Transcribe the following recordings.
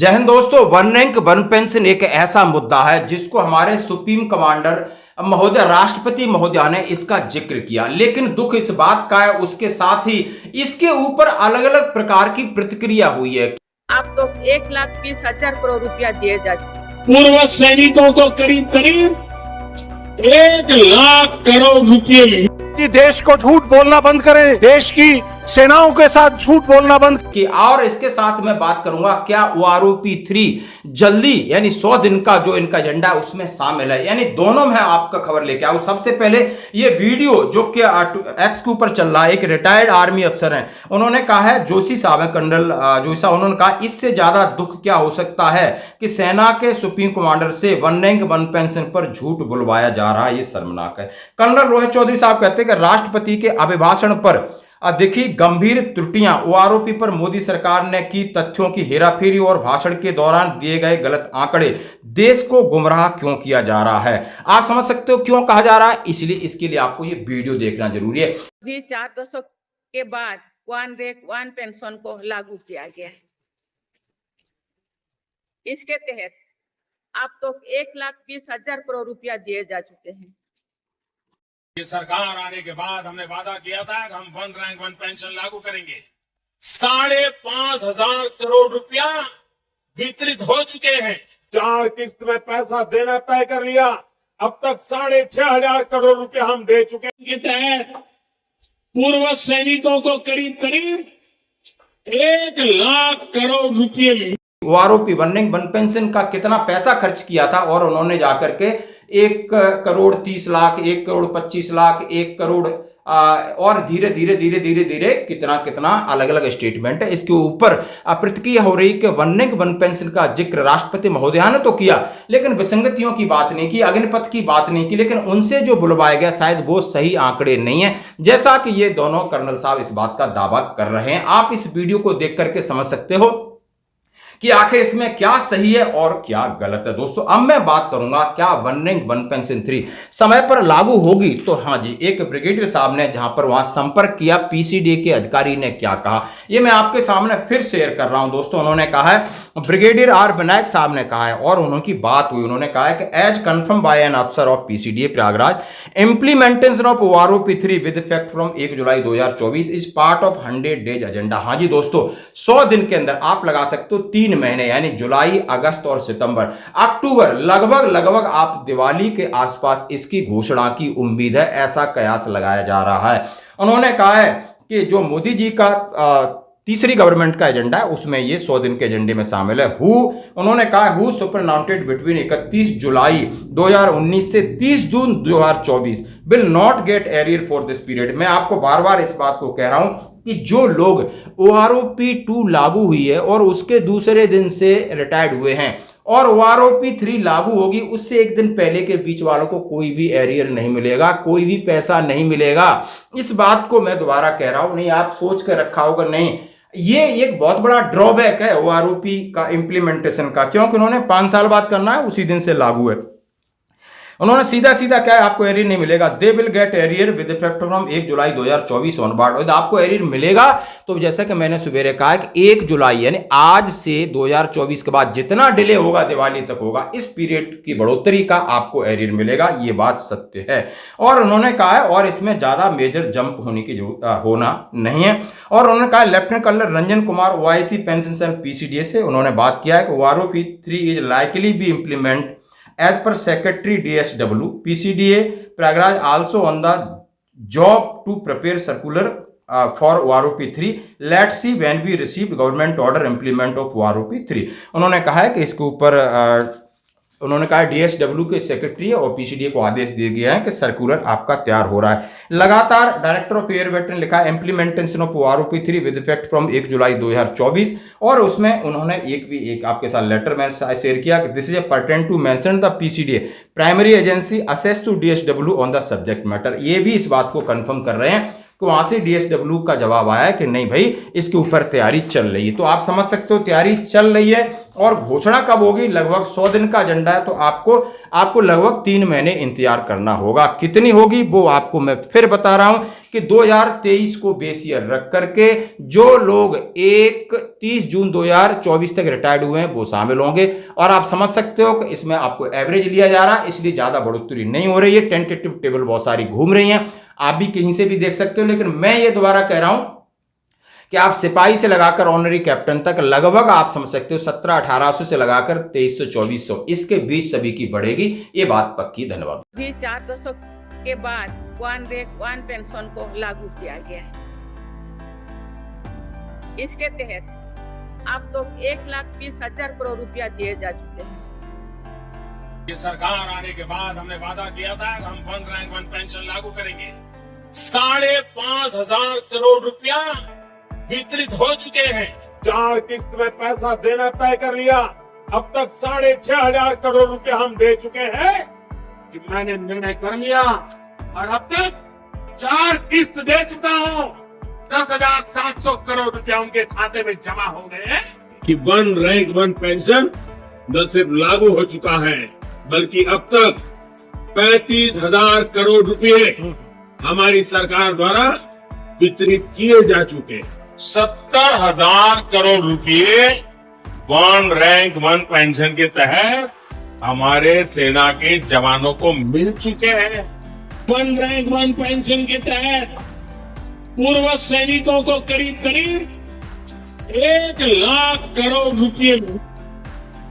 जय हिंद दोस्तों। One rank one pension एक ऐसा मुद्दा है जिसको हमारे सुप्रीम कमांडर महोदय राष्ट्रपति महोदय ने इसका जिक्र किया, लेकिन दुख इस बात का है उसके साथ ही इसके ऊपर अलग अलग प्रकार की प्रतिक्रिया हुई है। आप तो 1,20,000 करोड़ रुपया दिए जाते, पूर्व सैनिकों को करीब करीब 1,00,000 करोड़ रुपए कि देश को झूठ बोलना बंद करें, देश की सेनाओं के साथ झूठ बोलना बंद कि और इसके साथ मैं बात करूंगा क्या OROP 3 जल्दी यानी 100 दिन का जो इनका एजेंडा है उसमें शामिल है, यानी दोनों में आपका खबर लेके आऊं। सबसे पहले ये वीडियो जो कि एक्स के ऊपर चल रहा है, एक रिटायर्ड आर्मी अफसर हैं, उन्होंने कहा है, जोशी साहब है, कर्नल जोशी साहब, उन्होंने कहा इससे ज्यादा दुख क्या हो सकता है कि सेना के सुप्रीम कमांडर से वन रैंक वन पेंशन पर झूठ बुलवाया जा रहा है, ये शर्मनाक है। कर्नल रोहित चौधरी साहब कहते हैं कि राष्ट्रपति के अभिभाषण पर देखी गंभीर त्रुटियां, OROP पर मोदी सरकार ने की तथ्यों की हेराफेरी और भाषण के दौरान दिए गए गलत आंकड़े, देश को गुमराह क्यों किया जा रहा है। आप समझ सकते हो क्यों कहा जा रहा है, इसलिए इसके लिए आपको ये वीडियो देखना जरूरी है। अभी 4 दशक के बाद वन रैंक वन पेंशन को लागू किया गया है। इसके तहत आप तो 1,20,000 करोड़ रुपया दिए जा चुके हैं। ये सरकार आने के बाद हमने वादा किया था कि हम वन रैंक वन पेंशन लागू करेंगे। 5,500 करोड़ रुपया वितरित हो चुके हैं। 4 किस्त में पैसा देना तय कर लिया। अब तक 6,500 करोड़ रुपया हम दे चुके हैं। के तहत पूर्व सैनिकों को करीब करीब 1,00,000 करोड़ रुपये OROP one rank one pension का कितना पैसा खर्च किया था, और उन्होंने जाकर के 1,30,00,000, 1,25,00,000, 1 करोड़ और धीरे धीरे धीरे धीरे धीरे कितना कितना अलग अलग स्टेटमेंट है। इसके ऊपर प्रतिक्रिया हो रही कि वन रैंक वन पेंशन का जिक्र राष्ट्रपति महोदया ने तो किया, लेकिन विसंगतियों की बात नहीं की, अग्निपथ की बात नहीं की, लेकिन उनसे जो बुलवाया गया शायद वो सही आंकड़े नहीं है, जैसा कि ये दोनों कर्नल साहब इस बात का दावा कर रहे हैं। आप इस वीडियो को देख करके समझ सकते हो कि आखिर इसमें क्या सही है और क्या गलत है। दोस्तों अब मैं बात करूंगा क्या वन रैंक वन पेंशन 3 समय पर लागू होगी, तो हाँ जी, एक ब्रिगेडियर साहब ने जहां पर वहां संपर्क किया, PCDA के अधिकारी ने क्या कहा ये मैं आपके सामने फिर शेयर कर रहा हूं। दोस्तों उन्होंने कहा है, ब्रिगेडियर R विनायक साहब ने कहा है और उनकी बात हुई, उन्होंने कहा है कि एज कंफर्म बाय एन अफसर of PCDA Prayagraj, implementation of OROP 3 with effect from 1 July 2024 is part of 100 days agenda. हाँ जी दोस्तों, 100 दिन के अंदर आप लगा सकते हो 3 महीने यानी जुलाई, अगस्त और सितंबर, अक्टूबर, लगभग आप दिवाली के आसपास इसकी घोषणा की उम्मीद है, ऐसा कयास लगाया जा रहा है। उन्होंने कहा है कि जो मोदी जी का तीसरी गवर्नमेंट का एजेंडा है उसमें ये 100 दिन के एजेंडे में शामिल है। उन्होंने कहा हु सुपरनाउंटेड बिटवीन 31 जुलाई 2019 से 30 जून 2024 will not gate arrear for this period. मैं आपको बार बार इस बात को कह रहा हूं कि जो लोग OROP 2 लागू हुई है और उसके दूसरे दिन से रिटायर्ड हुए हैं और OROP 3 लागू होगी उससे एक दिन पहले के बीच वालों को कोई भी एरियर नहीं मिलेगा, कोई भी पैसा नहीं मिलेगा। इस बात को मैं दोबारा कह रहा हूं, नहीं आप सोच कर रखा होगा, नहीं ये एक बहुत बड़ा ड्रॉबैक है OROP का इंप्लीमेंटेशन का, क्योंकि उन्होंने 5 साल बाद करना है, उसी दिन से लागू है। उन्होंने सीधा सीधा क्या है, आपको एरियर नहीं मिलेगा, they will get arrear with effect from 1 July 2024 onward. आपको एरियर मिलेगा तो जैसा कि मैंने सुबेरे कहा कि 1 जुलाई यानी आज से 2024 के बाद जितना डिले होगा दिवाली तक होगा, इस पीरियड की बढ़ोतरी का आपको एरियर मिलेगा, ये बात सत्य है। और उन्होंने कहा है और इसमें ज्यादा मेजर जंप होने की होना नहीं है। और उन्होंने कहा lieutenant colonel Ranjan Kumar OIC pension PCDA से उन्होंने बात किया है कि OROP 3 is likely be implement as per Secretary DSW, PCDA Prayagraj also on the job to prepare circular for OROP 3. Let's see when we receive government order implement of OROP 3. उन्होंने कहा है कि इसके ऊपर उन्होंने कहा DSW के secretary और PCDA को आदेश दिया गया है कि सर्कुलर आपका तैयार हो रहा है। लगातार डायरेक्टर ऑफ एयरवेट ने लिखा implementation of OROP 3 with effect from 1 जुलाई 2024 और उसमें उन्होंने एक आपके साथ लेटर में शेयर किया कि this is a pertain to mention the PCDA primary agency access to DSW on the subject matter. ये भी इस बात को कंफर्म कर रहे हैं कि वहां से DSW का जवाब आया है कि नहीं भाई इसके ऊपर तैयारी चल रही है। तो आप समझ सकते हो तैयारी चल रही है, और घोषणा कब होगी? लगभग 100 दिन का एजेंडा है, तो आपको लगभग 3 महीने इंतजार करना होगा। कितनी होगी वो आपको मैं फिर बता रहा हूं कि 2023 को बेस ईयर रख करके जो लोग 30 जून 2024 तक रिटायर्ड हुए हैं वो शामिल होंगे। और आप समझ सकते हो कि इसमें आपको एवरेज लिया जा रहा है, इसलिए ज्यादा बढ़ोतरी नहीं हो रही है। टेंटेटिव टेबल बहुत सारी घूम रही हैं, आप भी कहीं से भी देख सकते हो। लेकिन मैं ये दोबारा कह रहा हूं कि आप सिपाही से लगाकर ऑनरी कैप्टन तक लगभग आप समझ सकते हो 1700-1800 से लगाकर 2300-2400 इसके बीच सभी की बढ़ेगी, ये बात पक्की। धन्यवाद। भी 4 दशक के बाद वन रैंक वन पेंशन को लागू किया गया है। इसके तहत अब तो 1,20,000 करोड़ रुपया दिए जा चुके हैं। ये सरकार आने के बाद हमने वादा किया था कि हम वन रैंक वन पेंशन लागू करेंगे। 5,500 करोड़ रुपया वितरित हो चुके हैं। 4 किस्त में पैसा देना तय कर लिया। अब तक 6,500 करोड़ रुपया हम दे चुके हैं कि मैंने निर्णय कर लिया और अब तक 4 किस्त दे चुका हूं। 10,700 करोड़ रुपया उनके खाते में जमा हो गए हैं कि वन रैंक वन पेंशन न सिर्फ लागू हो चुका है बल्कि अब तक 35,000 करोड़ रुपए हमारी सरकार द्वारा वितरित किए जा चुके हैं। 70,000 करोड़ रुपए वन रैंक वन पेंशन के तहत हमारे सेना के जवानों को मिल चुके हैं। वन रैंक वन पेंशन के तहत पूर्व सैनिकों को करीब करीब 1 लाख करोड़ रुपए।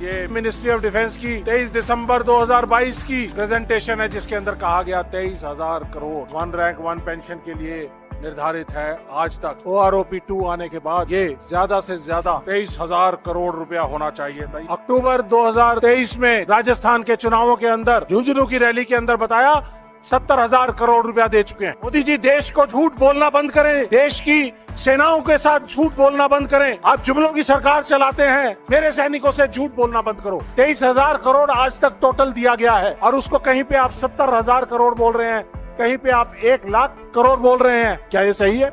ये मिनिस्ट्री ऑफ डिफेंस की 23 दिसंबर 2022 की प्रेजेंटेशन है, जिसके अंदर कहा गया 23,000 crore one rank one pension के लिए निर्धारित है। आज तक OROP 2 आने के बाद ये ज्यादा से ज्यादा 23,000 करोड़ रुपया होना चाहिए था। अक्टूबर 2023 में राजस्थान के चुनावों के अंदर झुंझुनू की रैली के अंदर बताया 70,000 करोड़ रुपया दे चुके हैं। मोदी जी देश को झूठ बोलना बंद करें, देश की सेनाओं के साथ झूठ बोलना बंद करें। आप जुमलों की सरकार चलाते हैं, मेरे सैनिकों से झूठ बोलना बंद करो। 23,000 करोड़ आज तक टोटल दिया गया है और उसको कहीं पे आप 70,000 करोड़ बोल रहे हैं, कहीं पे आप 1 लाख करोड़ बोल रहे हैं। क्या ये सही है?